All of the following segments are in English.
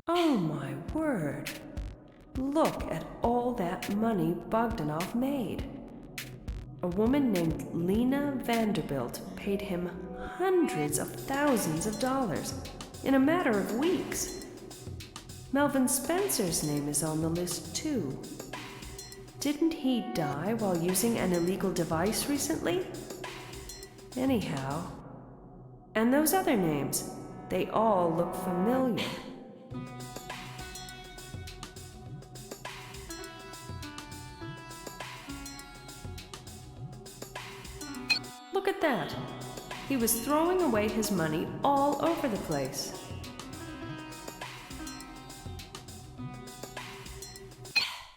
Oh my word. Look at all that money Bogdanov made. A woman named Lena Vanderbilt paid him hundreds of thousands of dollars in a matter of weeks. Melvin Spencer's name is on the list too. Didn't he die while using an illegal device recently? Anyhow, and those other names, they all look familiar. Look at that. He was throwing away his money all over the place.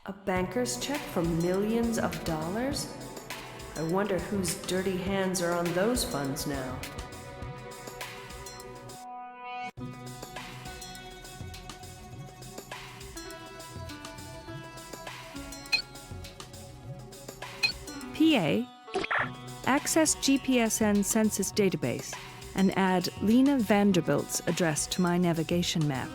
A banker's check for millions of dollars? I wonder whose dirty hands are on those funds now. PA, access GPSN census database and add Lena Vanderbilt's address to my navigation map.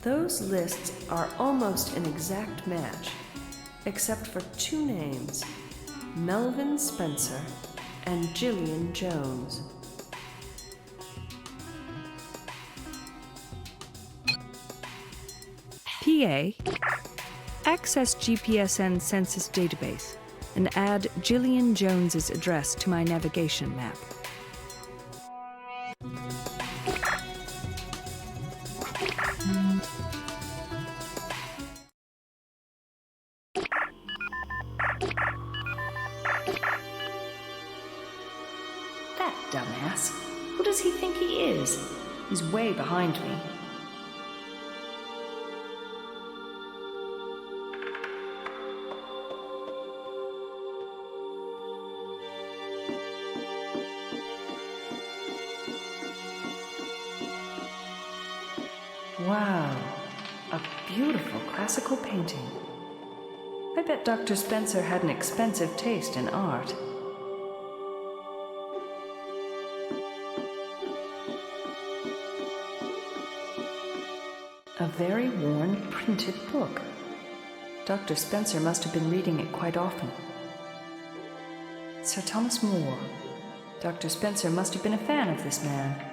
Those lists are almost an exact match, except for two names, Melvin Spencer and Jillian Jones. PA, access GPSN census database and add Jillian Jones's address to my navigation map. That dumbass. Who does he think he is? He's way behind me. Wow, a beautiful classical painting. I bet Dr. Spencer had an expensive taste in art. A very worn, printed book. Dr. Spencer must have been reading it quite often. Sir Thomas More. Dr. Spencer must have been a fan of this man.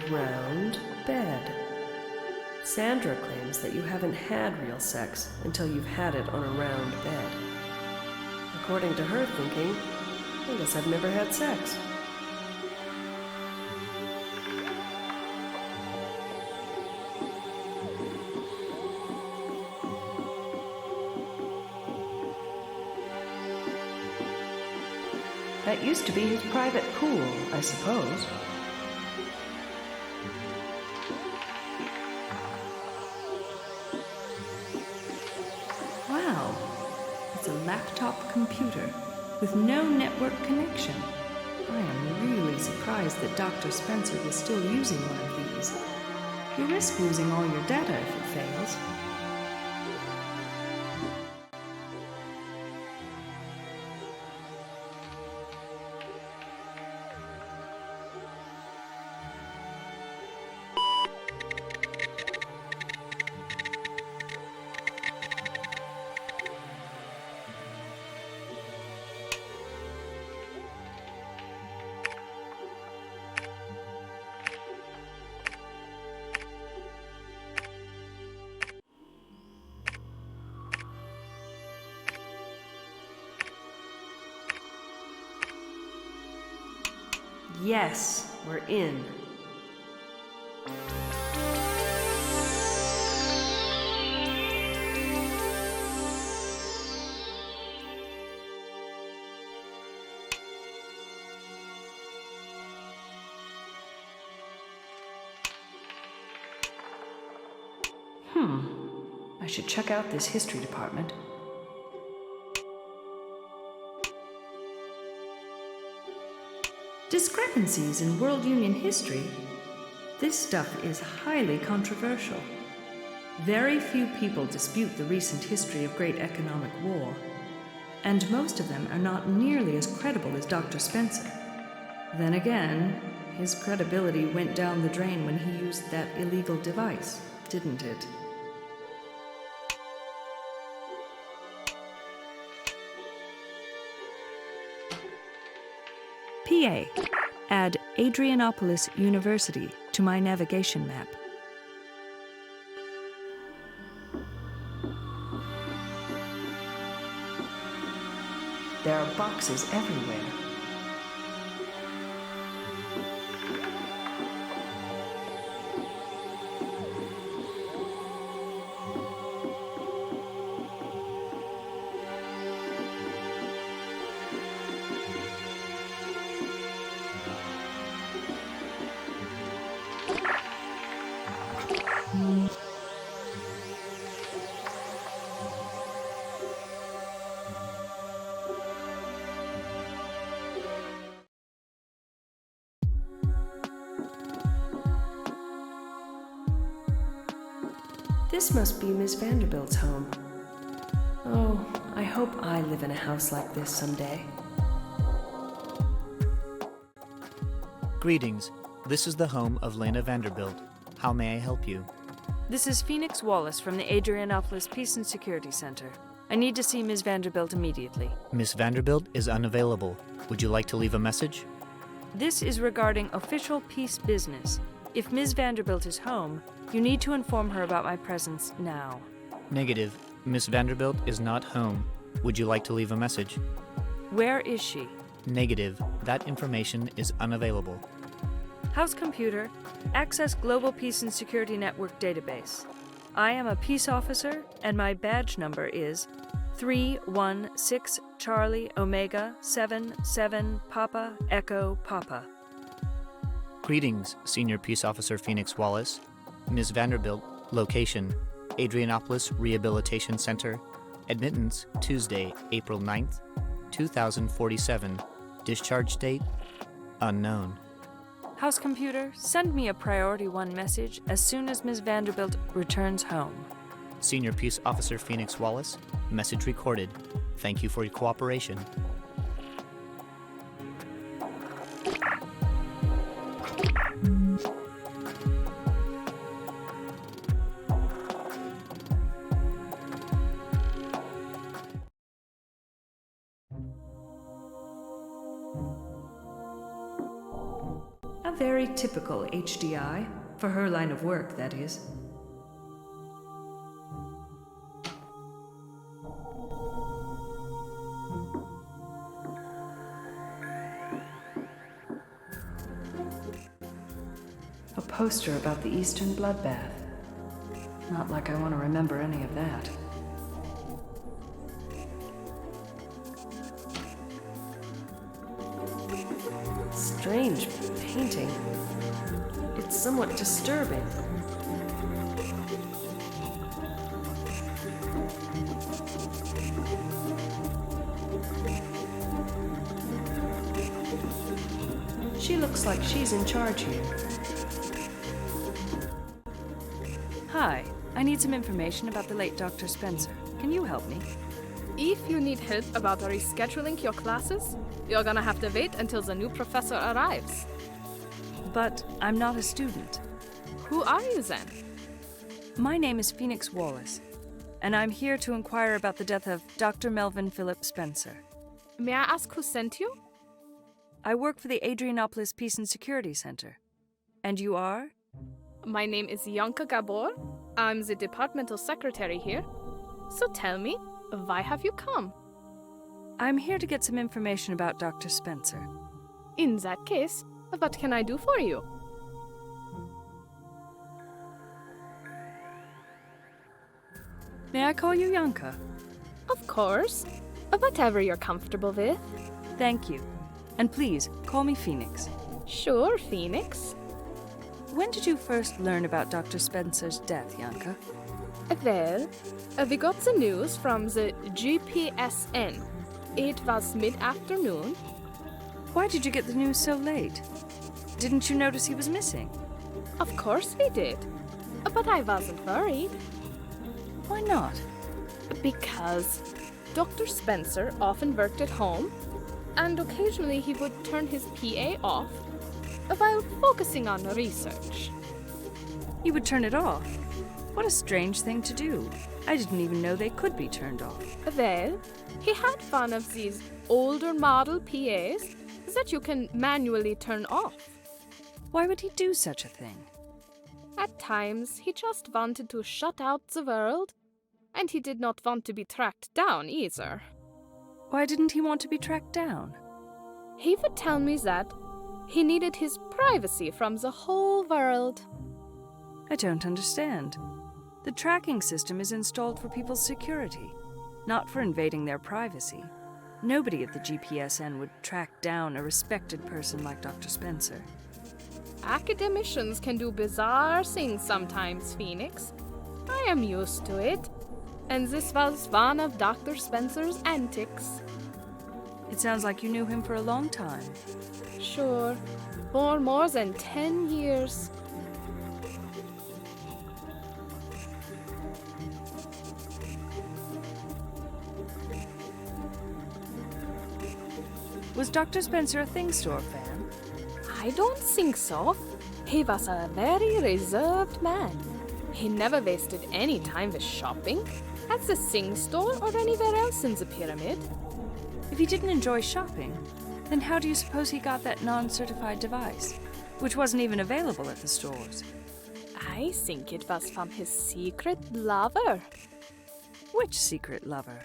Round bed. Sandra claims that you haven't had real sex until you've had it on a round bed. According to her thinking, I guess I've never had sex. That used to be his private pool, I suppose. Wow, it's a laptop computer with no network connection. I am really surprised that Dr. Spencer was still using one of these. You risk losing all your data if it fails. Yes, we're in. I should check out this history department. Discrepancies in World Union history? This stuff is highly controversial. Very few people dispute the recent history of great economic war, and most of them are not nearly as credible as Dr. Spencer. Then again, his credibility went down the drain when he used that illegal device, didn't it? PA. Add Adrianopolis University to my navigation map. There are boxes everywhere. This must be Miss Vanderbilt's home. Oh, I hope I live in a house like this someday. Greetings. This is the home of Lena Vanderbilt. How may I help you? This is Phoenix Wallace from the Adrianopolis Peace and Security Center. I need to see Ms. Vanderbilt immediately. Miss Vanderbilt is unavailable. Would you like to leave a message? This is regarding official peace business. If Ms. Vanderbilt is home, you need to inform her about my presence now. Negative. Miss Vanderbilt is not home. Would you like to leave a message? Where is she? Negative. That information is unavailable. House computer, access Global Peace and Security Network database. I am a peace officer, and my badge number is 316 Charlie Omega 77 Papa Echo Papa. Greetings, Senior Peace Officer Phoenix Wallace. Ms. Vanderbilt, location, Adrianopolis Rehabilitation Center, admittance Tuesday, April 9th, 2047, discharge date, unknown. House computer, send me a priority 1 message as soon as Ms. Vanderbilt returns home. Senior Peace Officer Phoenix Wallace, message recorded. Thank you for your cooperation. A very typical HDI, for her line of work, that is. A poster about the Eastern bloodbath. Not like I want to remember any of that. Strange painting. It's somewhat disturbing. She looks like she's in charge here. Hi, I need some information about the late Dr. Spencer. Can you help me? If you need help about rescheduling your classes, you're gonna have to wait until the new professor arrives. But I'm not a student. Who are you then? My name is Phoenix Wallace, and I'm here to inquire about the death of Dr. Melvin Philip Spencer. May I ask who sent you? I work for the Adrianopolis Peace and Security Center. And you are? My name is Yanka Gabor. I'm the departmental secretary here. So tell me, why have you come? I'm here to get some information about Dr. Spencer. In that case, What can I do for you? May I call you Yanka? Of course. Whatever you're comfortable with. Thank you. And please, call me Phoenix. Sure, Phoenix. When did you first learn about Dr. Spencer's death, Yanka? Well, we got the news from the GPSN. It was mid-afternoon. Why did you get the news so late? Didn't you notice he was missing? Of course we did. But I wasn't worried. Why not? Because Dr. Spencer often worked at home, and occasionally he would turn his PA off while focusing on research. He would turn it off? What a strange thing to do. I didn't even know they could be turned off. Well, he had one of these older model PAs that you can manually turn off. Why would he do such a thing? At times, he just wanted to shut out the world, and he did not want to be tracked down either. Why didn't he want to be tracked down? He would tell me that he needed his privacy from the whole world. I don't understand. The tracking system is installed for people's security, not for invading their privacy. Nobody at the GPSN would track down a respected person like Dr. Spencer. Academicians can do bizarre things sometimes, Phoenix. I am used to it. And this was one of Dr. Spencer's antics. It sounds like you knew him for a long time. Sure, for more than 10 years. Was Dr. Spencer a Thing Store fan? I don't think so. He was a very reserved man. He never wasted any time with shopping, at the Thing Store or anywhere else in the pyramid. If he didn't enjoy shopping, then how do you suppose he got that non-certified device, which wasn't even available at the stores? I think it was from his secret lover. Which secret lover?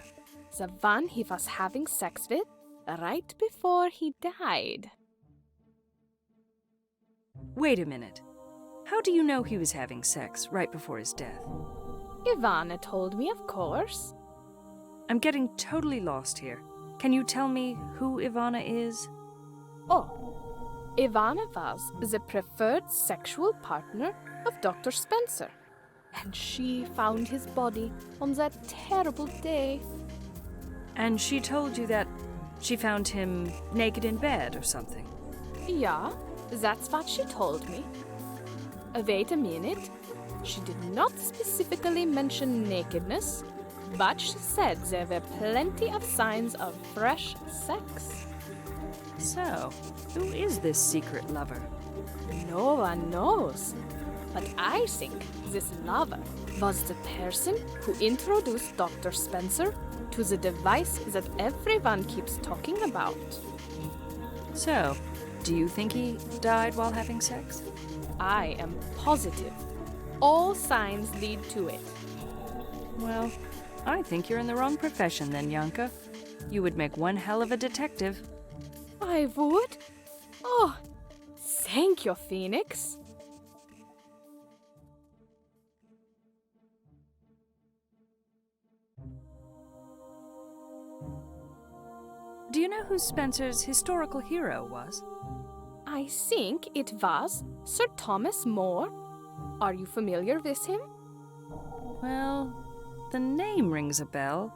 The one he was having sex with right before he died. Wait a minute. How do you know he was having sex right before his death? Ivana told me, of course. I'm getting totally lost here. Can you tell me who Ivana is? Oh, Ivana was the preferred sexual partner of Dr. Spencer. And she found his body on that terrible day. And she told you that she found him naked in bed or something? Yeah, that's what she told me. Wait a minute. She did not specifically mention nakedness, but she said there were plenty of signs of fresh sex. So, who is this secret lover? No one knows. But I think this lover was the person who introduced Dr. Spencer to the device that everyone keeps talking about. So, do you think he died while having sex? I am positive. All signs lead to it. Well, I think you're in the wrong profession then, Yanka. You would make one hell of a detective. I would? Oh, thank you, Phoenix. Do you know who Spencer's historical hero was? I think it was Sir Thomas More. Are you familiar with him? Well, the name rings a bell,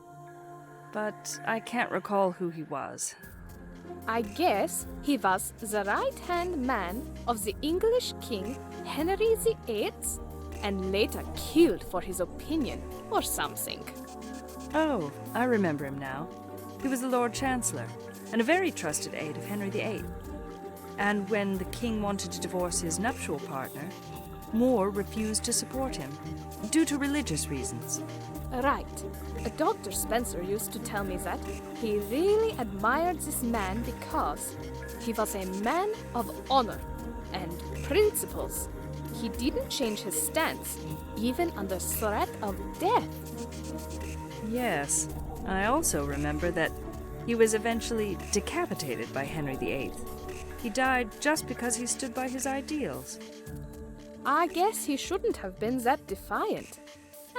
but I can't recall who he was. I guess he was the right-hand man of the English king Henry VIII and later killed for his opinion or something. Oh, I remember him now. He was the Lord Chancellor and a very trusted aide of Henry VIII. And when the king wanted to divorce his nuptial partner, More refused to support him due to religious reasons. Right. Dr. Spencer used to tell me that he really admired this man because he was a man of honor and principles. He didn't change his stance, even under threat of death. Yes, I also remember that he was eventually decapitated by Henry VIII. He died just because he stood by his ideals. I guess he shouldn't have been that defiant.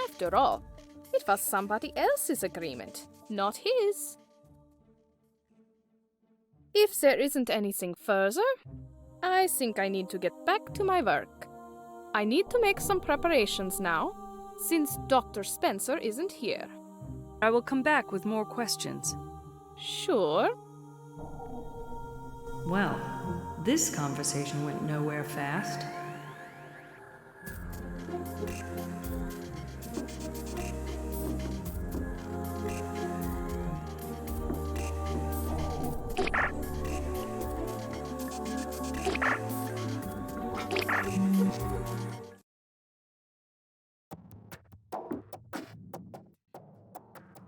After all, it was somebody else's agreement, not his. If there isn't anything further, I think I need to get back to my work. I need to make some preparations now, since Dr. Spencer isn't here. I will come back with more questions. Sure. Well, this conversation went nowhere fast.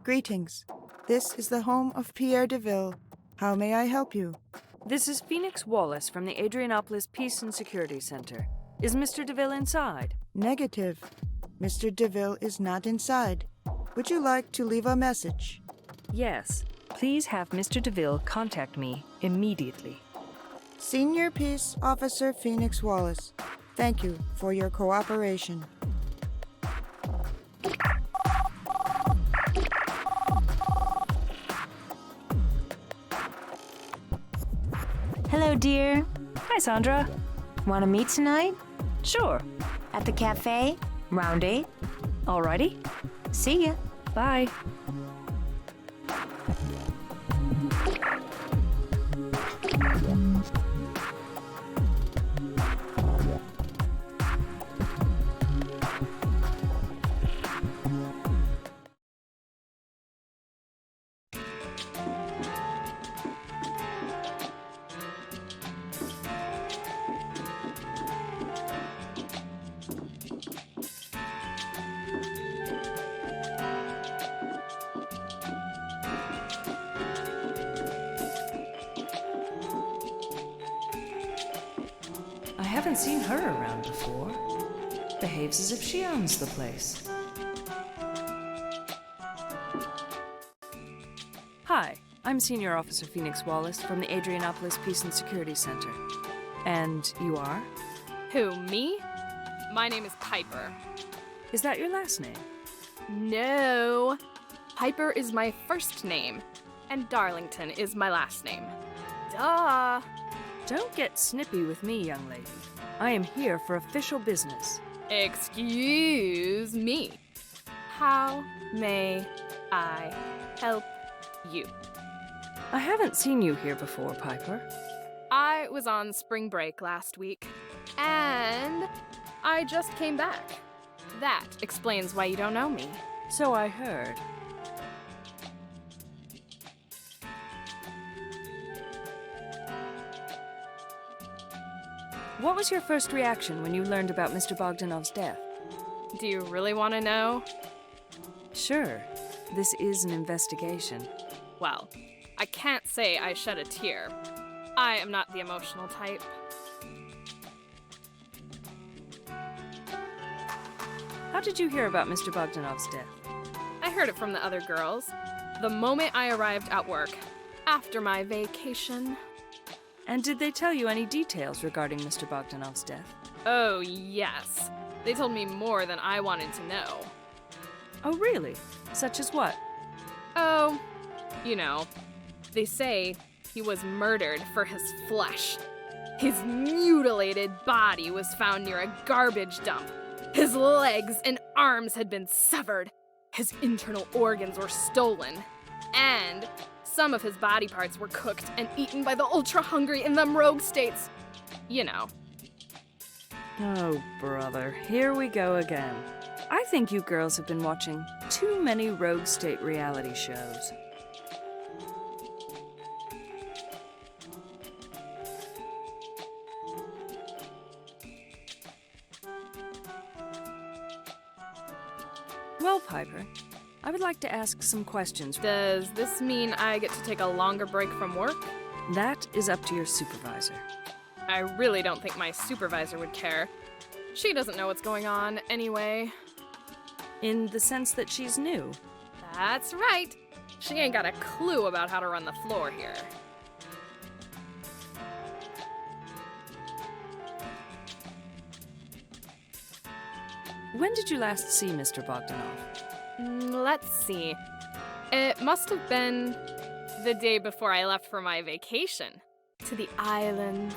Greetings. This is the home of Pierre DeVille. How may I help you? This is Phoenix Wallace from the Adrianopolis Peace and Security Center. Is Mr. DeVille inside? Negative. Mr. DeVille is not inside. Would you like to leave a message? Yes. Please have Mr. DeVille contact me immediately. Senior Peace Officer Phoenix Wallace, thank you for your cooperation. Hello, dear. Hi, Sandra. Want to meet tonight? Sure. At the cafe? Round 8? Alrighty. See ya. Bye. I haven't seen her around before. Behaves as if she owns the place. Hi, I'm Senior Officer Phoenix Wallace from the Adrianopolis Peace and Security Center. And you are? Who, me? My name is Piper. Is that your last name? No. Piper is my first name, and Darlington is my last name. Duh. Don't get snippy with me, young lady. I am here for official business. Excuse me. How may I help you? I haven't seen you here before, Piper. I was on spring break last week, and I just came back. That explains why you don't know me. So I heard. What was your first reaction when you learned about Mr. Bogdanov's death? Do you really want to know? Sure. This is an investigation. Well, I can't say I shed a tear. I am not the emotional type. How did you hear about Mr. Bogdanov's death? I heard it from the other girls. The moment I arrived at work, after my vacation. And did they tell you any details regarding Mr. Bogdanov's death? Oh, yes. They told me more than I wanted to know. Oh, really? Such as what? Oh, you know, they say he was murdered for his flesh. His mutilated body was found near a garbage dump. His legs and arms had been severed. His internal organs were stolen. And some of his body parts were cooked and eaten by the ultra-hungry in them rogue states. You know. Oh, brother, here we go again. I think you girls have been watching too many rogue state reality shows. Well, Piper, I would like to ask some questions. Does this mean I get to take a longer break from work? That is up to your supervisor. I really don't think my supervisor would care. She doesn't know what's going on anyway. In the sense that she's new. That's right. She ain't got a clue about how to run the floor here. When did you last see Mr. Bogdanov? Let's see. It must have been the day before I left for my vacation. To the islands.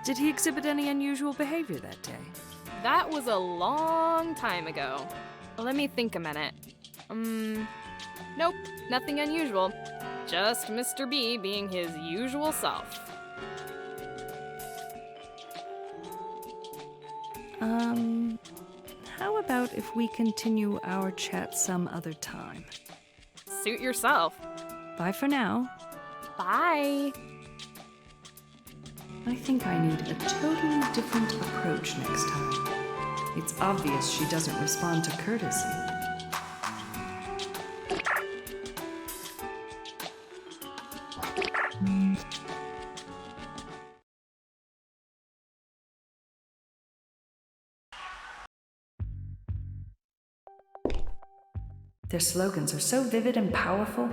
Did he exhibit any unusual behavior that day? That was a long time ago. Let me think a minute. Nope, nothing unusual. Just Mr. B being his usual self. How about if we continue our chat some other time? Suit yourself. Bye for now. Bye. I think I need a totally different approach next time. It's obvious she doesn't respond to courtesy. Their slogans are so vivid and powerful.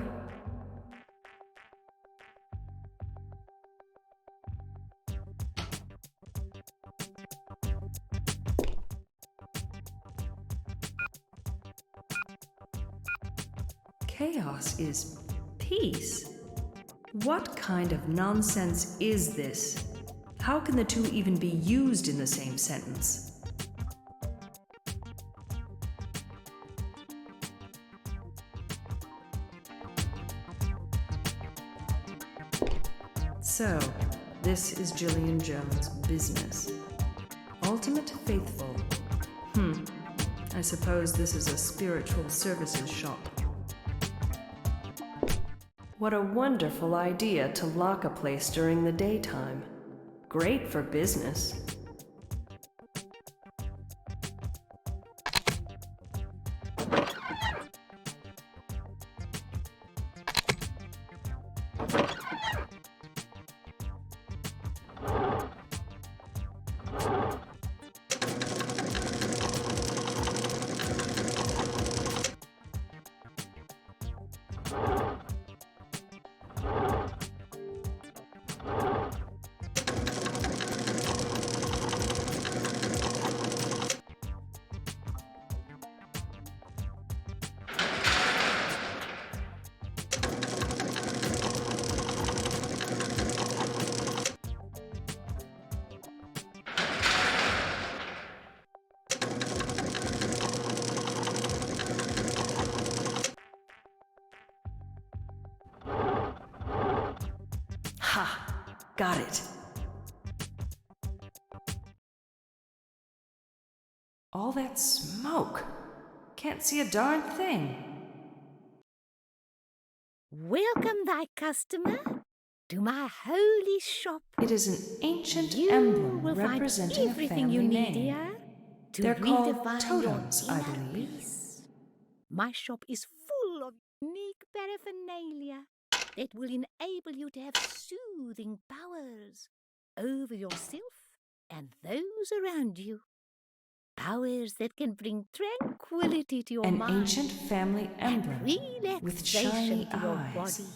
Chaos is peace. What kind of nonsense is this? How can the two even be used in the same sentence? So, this is Gillian Jones' business. Ultimate Faithful. I suppose this is a spiritual services shop. What a wonderful idea to lock a place during the daytime. Great for business. Ha! Got it. All that smoke. Can't see a darn thing. Welcome, thy customer, to my holy shop. It is an ancient You emblem will find representing a everything family you need name. here to They're called redefine totems, your I inner believe. peace. My shop is full of unique paraphernalia that will enable you to have soothing powers over yourself and those around you. Powers that can bring tranquility to your An mind ancient family and emblem relaxation with shiny to your eyes. body.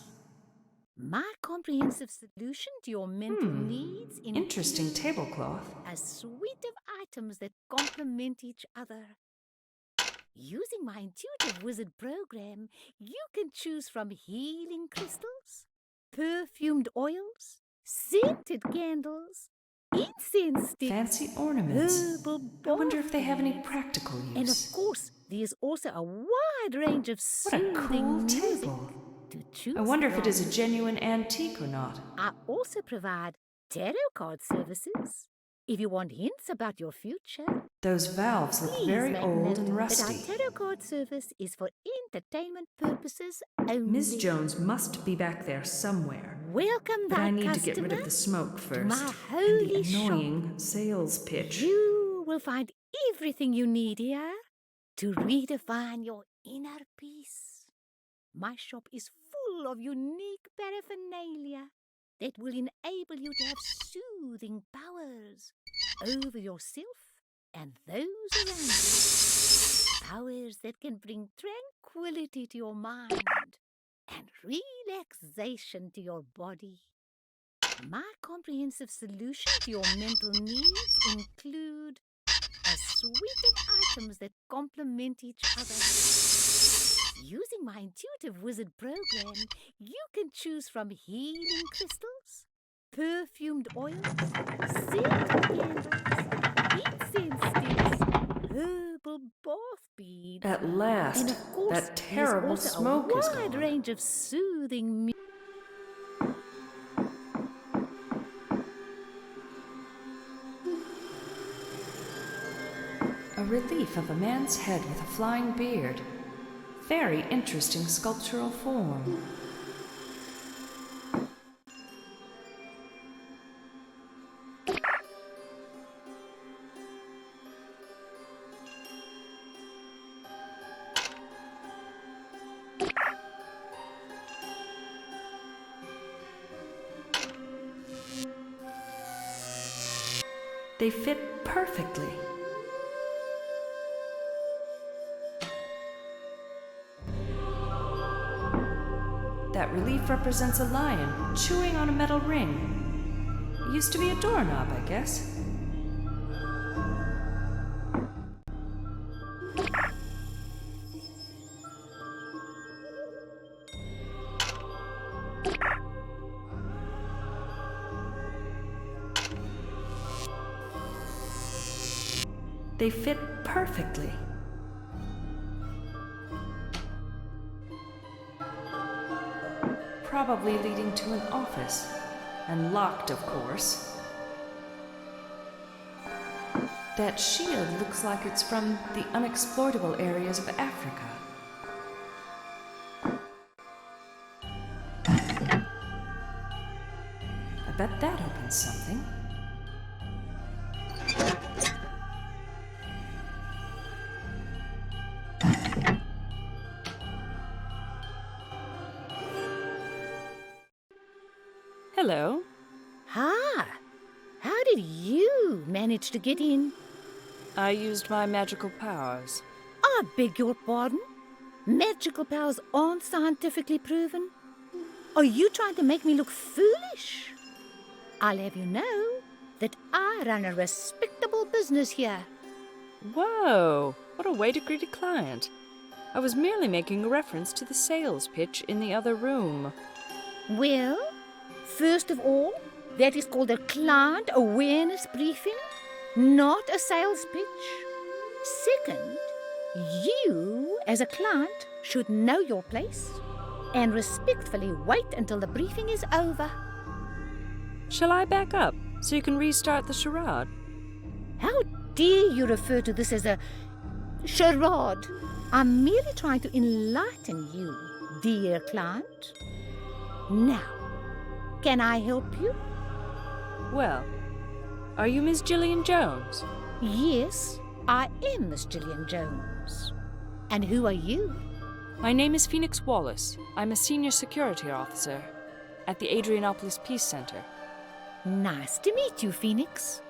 My comprehensive solution to your mental needs Interesting includes tablecloth. a suite of items that complement each other. Using my intuitive wizard program, you can choose from healing crystals, perfumed oils, scented candles, incense sticks, Fancy ornaments. herbal I wonder if they have any baths, practical use. and of course, there's also a wide range of What a soothing cool music table. to choose I wonder if it from. is a genuine antique or not. I also provide tarot card services. If you want hints about your future, Those valves look please very make old note and that rusty. our tarot card service is for entertainment purposes only. Miss Jones must be back there somewhere. Welcome, But thy I need to customer, get rid of the smoke to first. my And holy the annoying sales pitch. You will find everything you need here to redefine your inner peace. My shop is full of unique paraphernalia that will enable you to have soothing powers over yourself and those around you. Powers that can bring tranquility to your mind and relaxation to your body. My comprehensive solution to your mental needs include a suite of crystals that complement each other. Using my intuitive wizard program, you can choose from healing crystals, perfumed oils, scented candles, incense sticks, herbal bath beads. At last, And of course, that terrible there's also smoke is a wide gone. range of soothing music. A relief of a man's head with a flying beard. Very interesting sculptural form. They fit perfectly. That relief represents a lion chewing on a metal ring. It used to be a doorknob, I guess. They fit perfectly. Probably leading to an office. And locked, of course. That shield looks like it's from the unexploitable areas of Africa. I bet that opens something. Hello. Ah, how did you manage to get in? I used my magical powers. I beg your pardon? Magical powers aren't scientifically proven? Are you trying to make me look foolish? I'll have you know that I run a respectable business here. Whoa, what a way to greet a client. I was merely making a reference to the sales pitch in the other room. Well, first of all, that is called a client awareness briefing, not a sales pitch. Second, you, as a client, should know your place and respectfully wait until the briefing is over. Shall I back up so you can restart the charade? How dare you refer to this as a charade? I'm merely trying to enlighten you, dear client. Now, can I help you? Well, are you Miss Gillian Jones? Yes, I am Miss Gillian Jones. And who are you? My name is Phoenix Wallace. I'm a senior security officer at the Adrianopolis Peace Center. Nice to meet you, Phoenix.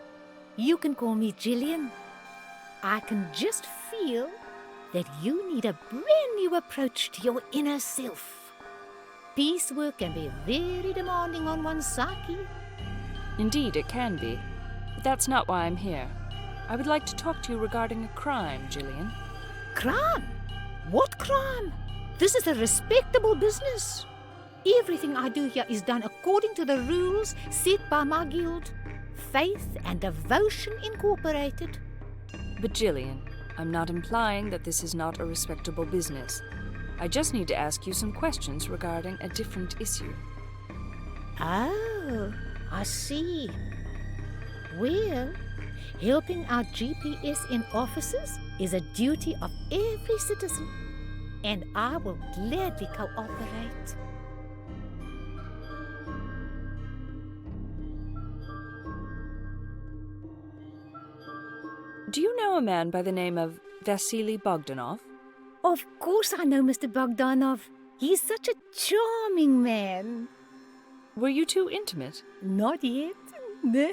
You can call me Gillian. I can just feel that you need a brand new approach to your inner self. Peace work can be very demanding on one's psyche. Indeed, it can be. But that's not why I'm here. I would like to talk to you regarding a crime, Gillian. Crime? What crime? This is a respectable business. Everything I do here is done according to the rules set by my guild. Faith and Devotion Incorporated. But Gillian, I'm not implying that this is not a respectable business. I just need to ask you some questions regarding a different issue. Oh, I see. Well, helping our GPS in offices is a duty of every citizen, and I will gladly cooperate. Do you know a man by the name of Vasily Bogdanov? Of course I know Mr. Bogdanov. He's such a charming man. Were you two intimate? Not yet. No.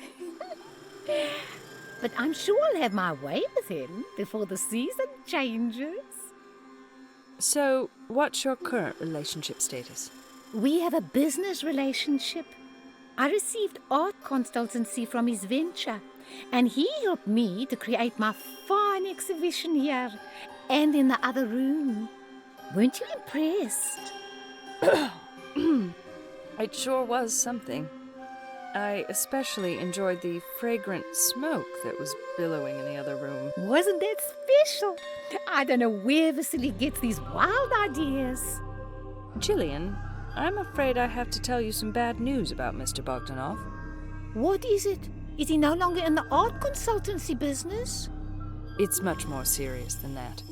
But I'm sure I'll have my way with him before the season changes. So, what's your current relationship status? We have a business relationship. I received art consultancy from his venture, And he helped me to create my fine exhibition here and in the other room. Weren't you impressed? It sure was something. I especially enjoyed the fragrant smoke that was billowing in the other room. Wasn't that special? I don't know where Vasily gets these wild ideas. Jillian, I'm afraid I have to tell you some bad news about Mr. Bogdanov. What is it? Is he no longer in the art consultancy business? It's much more serious than that.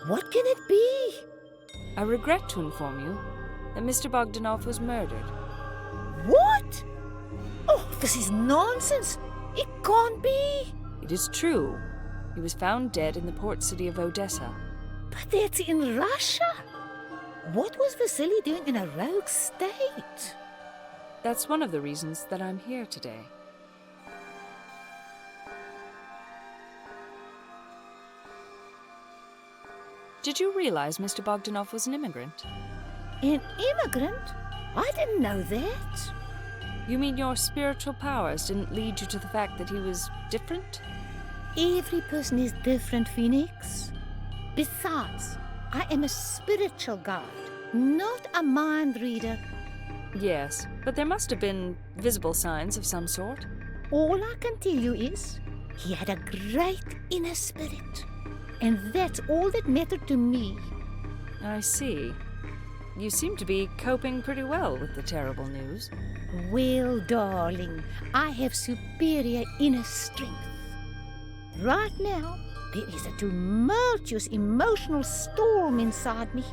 What can it be? I regret to inform you that Mr. Bogdanov was murdered. What? Oh, this is nonsense. It can't be. It is true. He was found dead in the port city of Odessa. But that's in Russia. What was Vasily doing in a rogue state? That's one of the reasons that I'm here today. Did you realize Mr. Bogdanov was an immigrant? An immigrant? I didn't know that. You mean your spiritual powers didn't lead you to the fact that he was different? Every person is different, Phoenix. Besides, I am a spiritual guide, not a mind reader. Yes, but there must have been visible signs of some sort. All I can tell you is he had a great inner spirit. And that's all that mattered to me. I see. You seem to be coping pretty well with the terrible news. Well, darling, I have superior inner strength. Right now, there is a tumultuous emotional storm inside me.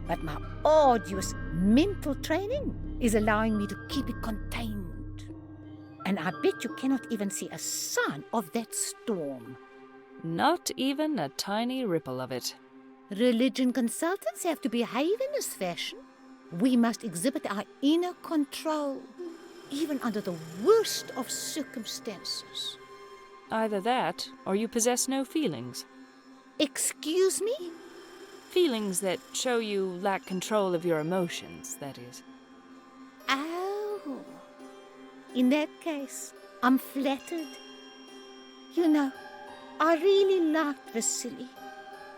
But my arduous mental training is allowing me to keep it contained. And I bet you cannot even see a sign of that storm. Not even a tiny ripple of it. Religion consultants have to behave in this fashion. We must exhibit our inner control, even under the worst of circumstances. Either that, or you possess no feelings. Excuse me? Feelings that show you lack control of your emotions, that is. Oh. In that case, I'm flattered. You know, I really liked Vasily,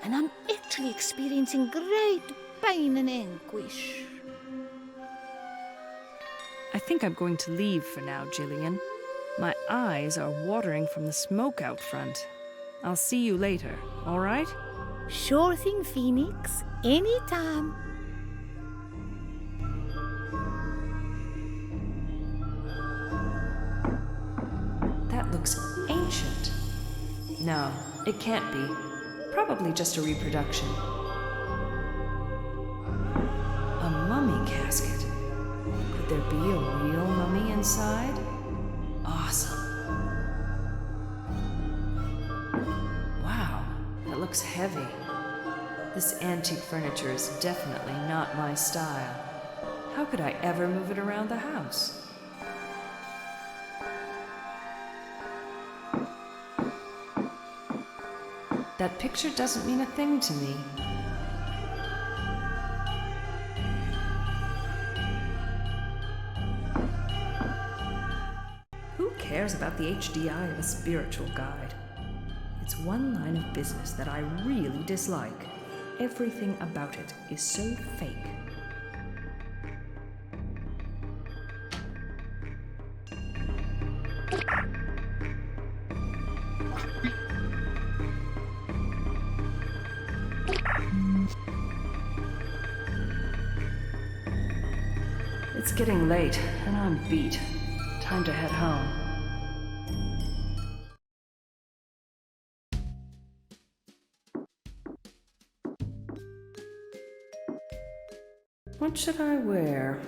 and I'm actually experiencing great pain and anguish. I think I'm going to leave for now, Jillian. My eyes are watering from the smoke out front. I'll see you later, all right? Sure thing, Phoenix. Anytime. That looks ancient. No, it can't be. Probably just a reproduction. A mummy casket. Could there be a real mummy inside? Awesome. Wow, that looks heavy. This antique furniture is definitely not my style. How could I ever move it around the house? That picture doesn't mean a thing to me. Who cares about the HDI of a spiritual guide? It's one line of business that I really dislike. Everything about it is so fake. It's getting late, and I'm beat. Time to head home. What should I wear?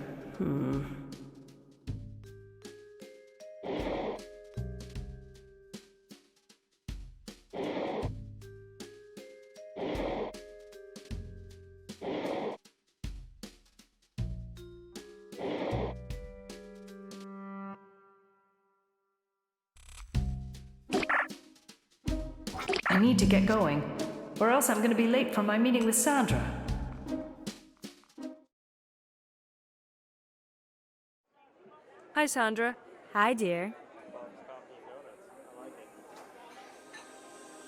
I need to get going, or else I'm going to be late for my meeting with Sandra. Hi, Sandra. Hi, dear.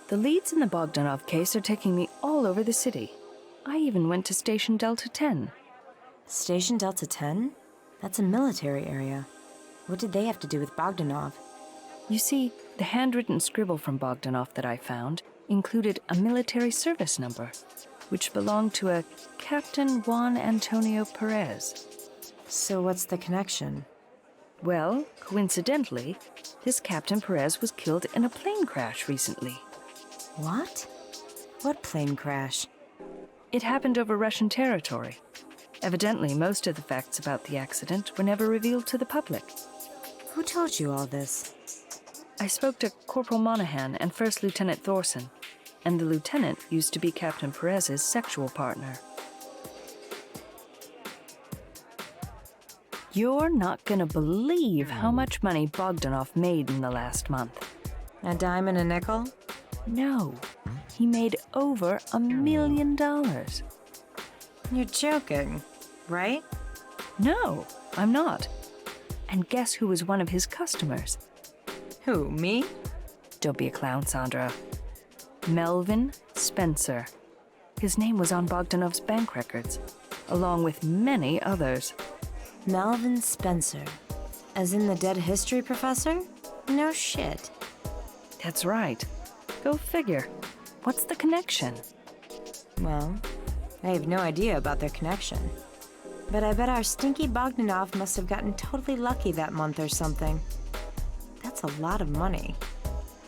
The leads in the Bogdanov case are taking me all over the city. I even went to Station Delta 10. Station Delta 10? That's a military area. What did they have to do with Bogdanov? You see, the handwritten scribble from Bogdanov that I found included a military service number, which belonged to a Captain Juan Antonio Perez. So what's the connection? Well, coincidentally, this Captain Perez was killed in a plane crash recently. What? What plane crash? It happened over Russian territory. Evidently, most of the facts about the accident were never revealed to the public. Who told you all this? I spoke to Corporal Monahan and First Lieutenant Thorson, and the lieutenant used to be Captain Perez's sexual partner. You're not gonna believe how much money Bogdanov made in the last month. A dime and a nickel? No, he made over $1 million. You're joking, right? No, I'm not. And guess who was one of his customers? Who, me? Don't be a clown, Sandra. Melvin Spencer. His name was on Bogdanov's bank records, along with many others. Melvin Spencer. As in the dead history professor? No shit. That's right. Go figure. What's the connection? Well, I have no idea about their connection. But I bet our stinky Bogdanov must have gotten totally lucky that month or something. That's a lot of money.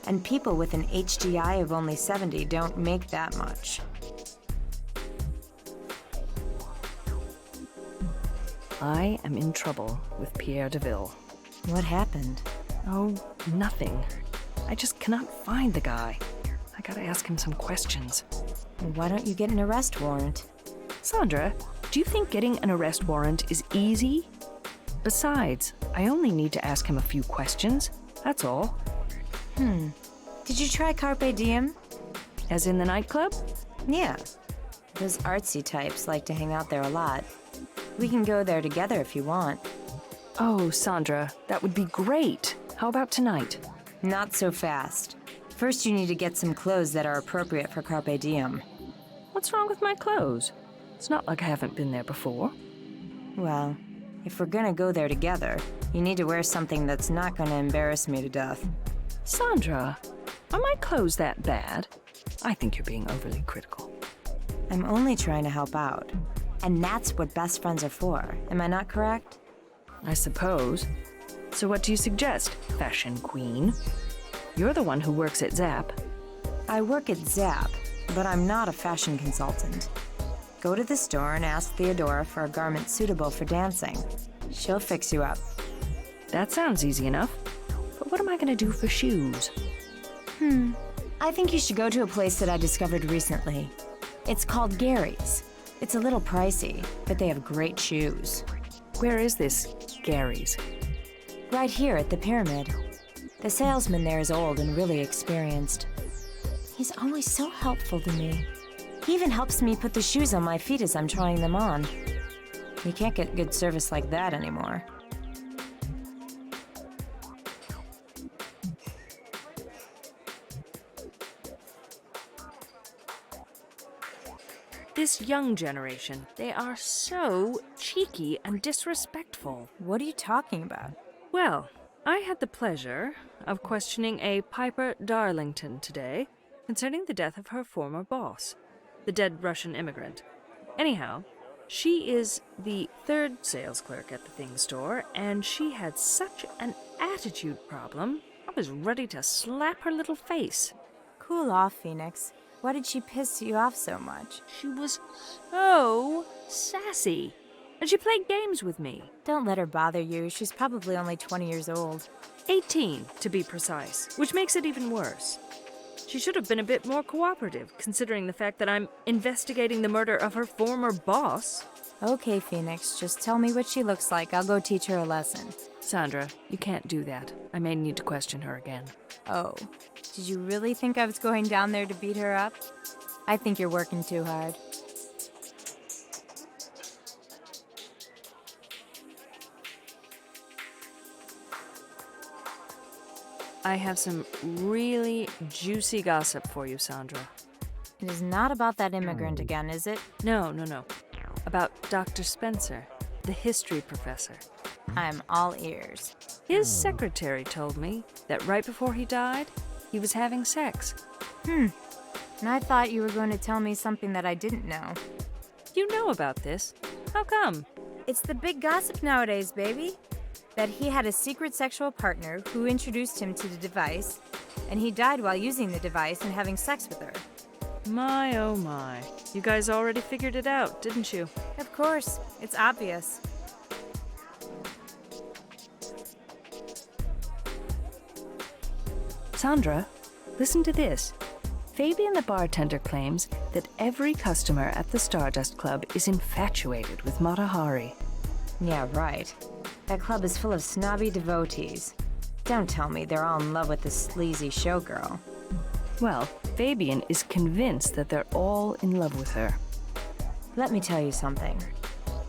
And people with an HDI of only 70 don't make that much. I am in trouble with Pierre Deville. What happened? Oh, nothing. I just cannot find the guy. I gotta ask him some questions. Why don't you get an arrest warrant? Sandra, do you think getting an arrest warrant is easy? Besides, I only need to ask him a few questions. That's all. Did you try Carpe Diem? As in the nightclub? Yeah. Those artsy types like to hang out there a lot. We can go there together if you want. Oh, Sandra, that would be great. How about tonight? Not so fast. First, you need to get some clothes that are appropriate for Carpe Diem. What's wrong with my clothes? It's not like I haven't been there before. Well, if we're gonna go there together, you need to wear something that's not gonna embarrass me to death. Sandra, are my clothes that bad? I think you're being overly critical. I'm only trying to help out. And that's what best friends are for. Am I not correct? I suppose. So what do you suggest, fashion queen? You're the one who works at Zap. I work at Zap, but I'm not a fashion consultant. Go to the store and ask Theodora for a garment suitable for dancing. She'll fix you up. That sounds easy enough. But what am I going to do for shoes? I think you should go to a place that I discovered recently. It's called Gary's. It's a little pricey, but they have great shoes. Where is this Gary's? Right here at the Pyramid. The salesman there is old and really experienced. He's always so helpful to me. He even helps me put the shoes on my feet as I'm trying them on. You can't get good service like that anymore. This young generation, they are so cheeky and disrespectful. What are you talking about? Well, I had the pleasure of questioning a Piper Darlington today concerning the death of her former boss, the dead Russian immigrant. Anyhow, she is the third sales clerk at the thing store, and she had such an attitude problem, I was ready to slap her little face. Cool off, Phoenix. Why did she piss you off so much? She was so sassy, and she played games with me. Don't let her bother you. She's probably only 20 years old. 18, to be precise, which makes it even worse. She should have been a bit more cooperative, considering the fact that I'm investigating the murder of her former boss. Okay, Phoenix, just tell me what she looks like. I'll go teach her a lesson. Sandra, you can't do that. I may need to question her again. Oh, did you really think I was going down there to beat her up? I think you're working too hard. I have some really juicy gossip for you, Sandra. It is not about that immigrant again, is it? No. About Dr. Spencer, the history professor. I'm all ears. His secretary told me that right before he died, he was having sex. And I thought you were going to tell me something that I didn't know. You know about this. How come? It's the big gossip nowadays, baby. That he had a secret sexual partner who introduced him to the device, and he died while using the device and having sex with her. My, oh my. You guys already figured it out, didn't you? Of course, it's obvious. Sandra, listen to this. Fabian the bartender claims that every customer at the Stardust Club is infatuated with Mata Hari. Yeah, right. That club is full of snobby devotees. Don't tell me they're all in love with this sleazy showgirl. Well, Fabian is convinced that they're all in love with her. Let me tell you something.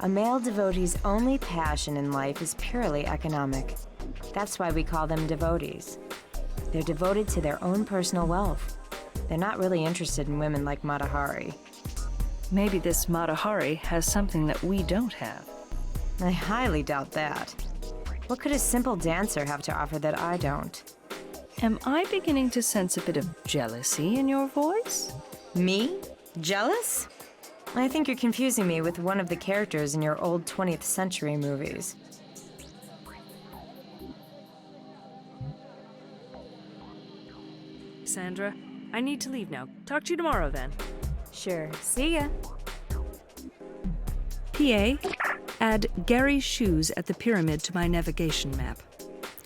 A male devotee's only passion in life is purely economic. That's why we call them devotees. They're devoted to their own personal wealth. They're not really interested in women like Mata Hari. Maybe this Mata Hari has something that we don't have. I highly doubt that. What could a simple dancer have to offer that I don't? Am I beginning to sense a bit of jealousy in your voice? Me? Jealous? I think you're confusing me with one of the characters in your old 20th century movies. Sandra, I need to leave now. Talk to you tomorrow then. Sure. See ya. PA, add Gary's shoes at the pyramid to my navigation map.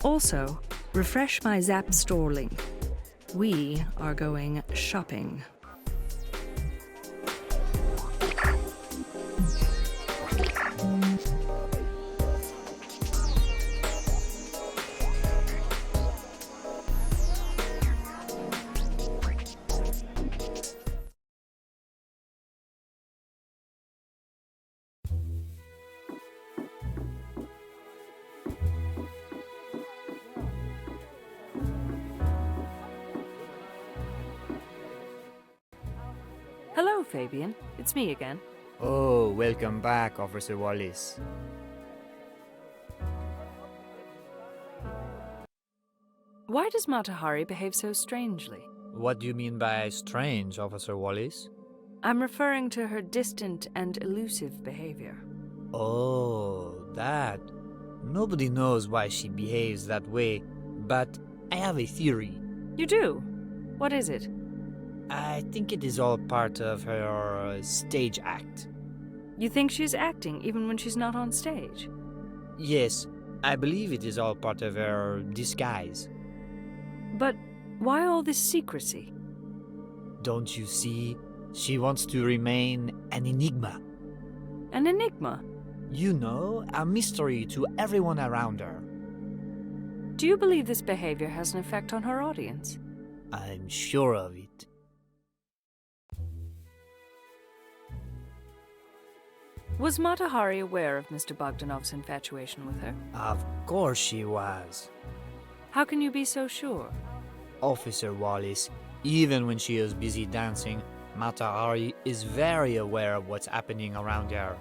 Also, refresh my Zap store link. We are going shopping. Hello, Fabian. It's me again. Oh, welcome back, Officer Wallace. Why does Mata Hari behave so strangely? What do you mean by strange, Officer Wallace? I'm referring to her distant and elusive behavior. Oh, that. Nobody knows why she behaves that way, but I have a theory. You do? What is it? I think it is all part of her stage act. You think she's acting even when she's not on stage? Yes, I believe it is all part of her disguise. But why all this secrecy? Don't you see? She wants to remain an enigma. An enigma? You know, a mystery to everyone around her. Do you believe this behavior has an effect on her audience? I'm sure of it. Was Mata Hari aware of Mr. Bogdanov's infatuation with her? Of course she was. How can you be so sure? Officer Wallace, even when she is busy dancing, Mata Hari is very aware of what's happening around her.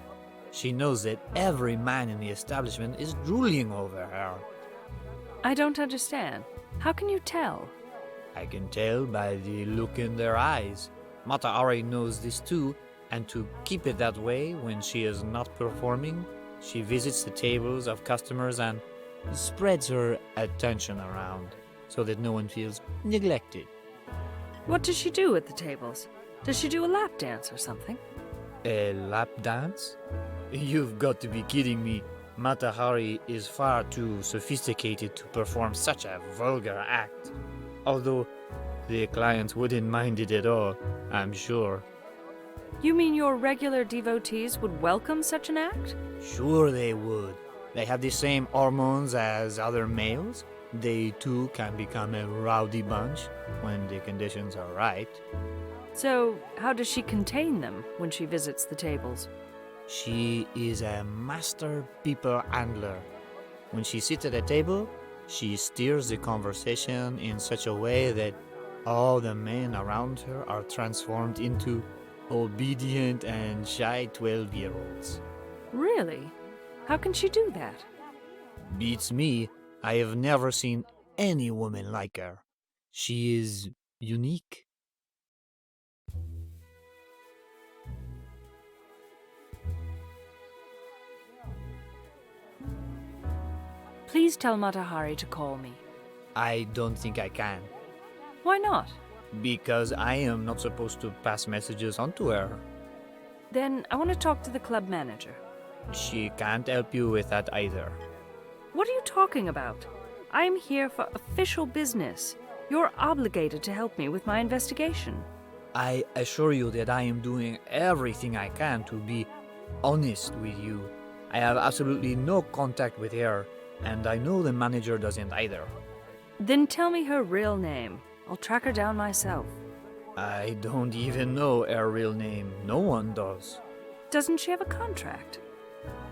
She knows that every man in the establishment is drooling over her. I don't understand. How can you tell? I can tell by the look in their eyes. Mata Hari knows this too, and to keep it that way when she is not performing, she visits the tables of customers and spreads her attention around so that no one feels neglected. What does she do at the tables? Does she do a lap dance or something? A lap dance? You've got to be kidding me. Mata Hari is far too sophisticated to perform such a vulgar act. Although the clients wouldn't mind it at all, I'm sure. You mean your regular devotees would welcome such an act? Sure they would. They have the same hormones as other males. They too can become a rowdy bunch when the conditions are right. So, how does she contain them when she visits the tables? She is a master people handler. When she sits at a table, She steers the conversation in such a way that all the men around her are transformed into obedient and shy 12-year-olds. Really? How can she do that? Beats me, I have never seen any woman like her. She is unique. Please tell Matahari to call me. I don't think I can, Why not? because I am not supposed to pass messages on to her. Then I want to talk to the club manager. She can't help you with that either. What are you talking about? I am here for official business. You're obligated to help me with my investigation. I assure you that I am doing everything I can to be honest with you. I have absolutely no contact with her, and I know the manager doesn't either. Then tell me her real name. I'll track her down myself. I don't even know her real name. No one does. Doesn't she have a contract?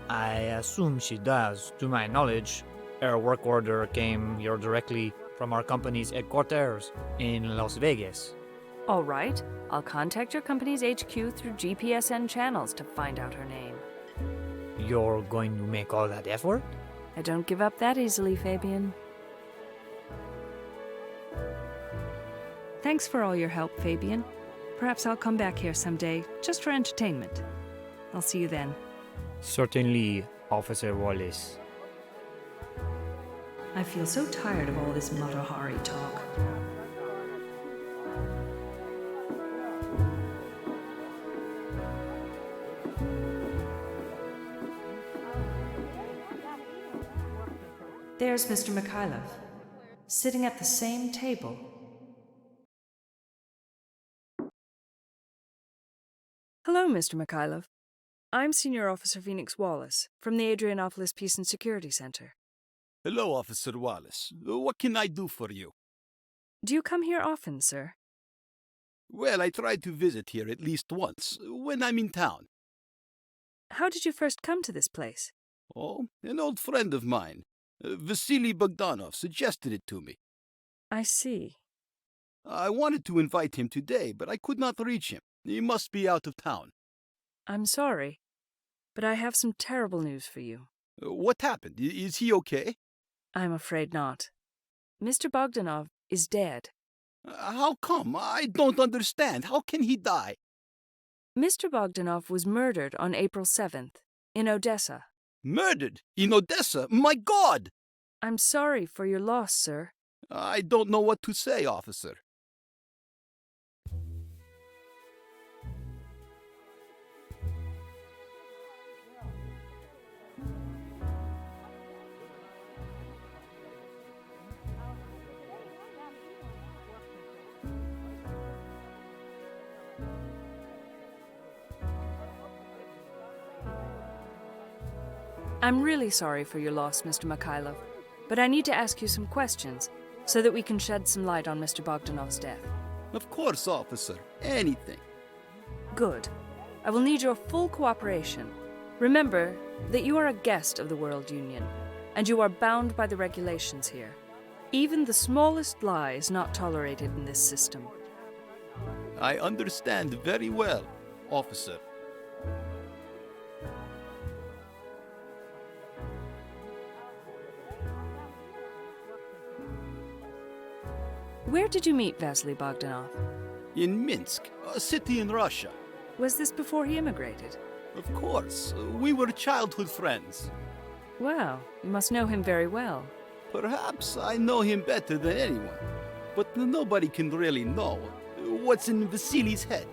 I assume she does. To my knowledge, her work order came here directly from our company's headquarters in Las Vegas. All right. I'll contact your company's HQ through GPSN channels to find out her name. You're going to make all that effort? I don't give up that easily, Fabian. Thanks for all your help, Fabian. Perhaps I'll come back here someday, just for entertainment. I'll see you then. Certainly, Officer Wallace. I feel so tired of all this Matahari talk. There's Mr. Mikhailov, sitting at the same table. Hello, Mr. Mikhailov. I'm Senior Officer Phoenix Wallace from the Adrianopolis Peace and Security Center. Hello, Officer Wallace. What can I do for you? Do you come here often, sir? Well, I try to visit here at least once, when I'm in town. How did you first come to this place? Oh, an old friend of mine, Vasily Bogdanov, suggested it to me. I see. I wanted to invite him today, but I could not reach him. He must be out of town. I'm sorry, but I have some terrible news for you. What happened? Is he okay? I'm afraid not. Mr. Bogdanov is dead. How come? I don't understand. How can he die? Mr. Bogdanov was murdered on April 7th in Odessa. Murdered? In Odessa? My God! I'm sorry for your loss, sir. I don't know what to say, officer. I'm really sorry for your loss, Mr. Mikhailov, but I need to ask you some questions so that we can shed some light on Mr. Bogdanov's death. Of course, officer. Anything. Good. I will need your full cooperation. Remember that you are a guest of the World Union, and you are bound by the regulations here. Even the smallest lie is not tolerated in this system. I understand very well, officer. Where did you meet Vasily Bogdanov? In Minsk, a city in Russia. Was this before he immigrated? Of course. We were childhood friends. Well, you must know him very well. Perhaps I know him better than anyone. But nobody can really know what's in Vasily's head.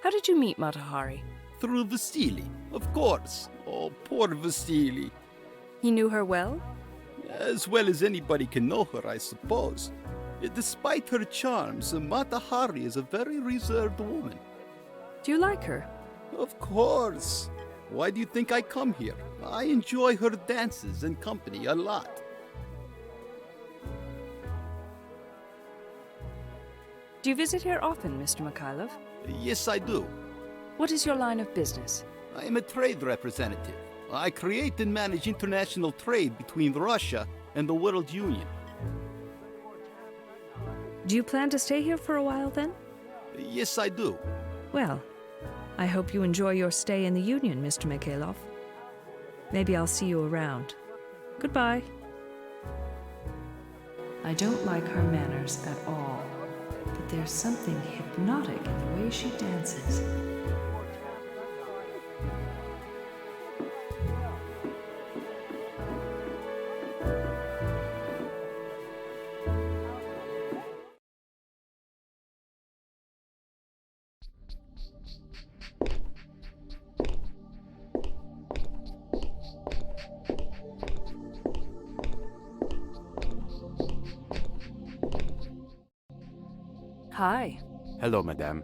How did you meet Matahari? Through Vasily, of course. Oh, poor Vasily. He knew her well? As well as anybody can know her, I suppose. Despite her charms, Matahari is a very reserved woman. Do you like her? Of course. Why do you think I come here? I enjoy her dances and company a lot. Do you visit here often, Mr. Mikhailov? Yes, I do. What is your line of business? I am a trade representative. I create and manage international trade between Russia and the World Union. Do you plan to stay here for a while then? Yes, I do. Well, I hope you enjoy your stay in the Union, Mr. Mikhailov. Maybe I'll see you around. Goodbye. I don't like her manners at all, but there's something hypnotic in the way she dances. Hi. Hello, madame.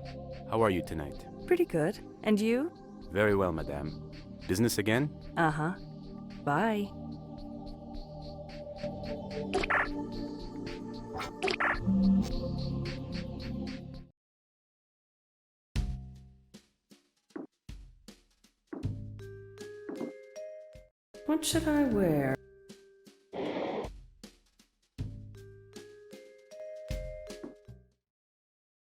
How are you tonight? Pretty good. And you? Very well, madame. Business again? Uh-huh. Bye. What should I wear?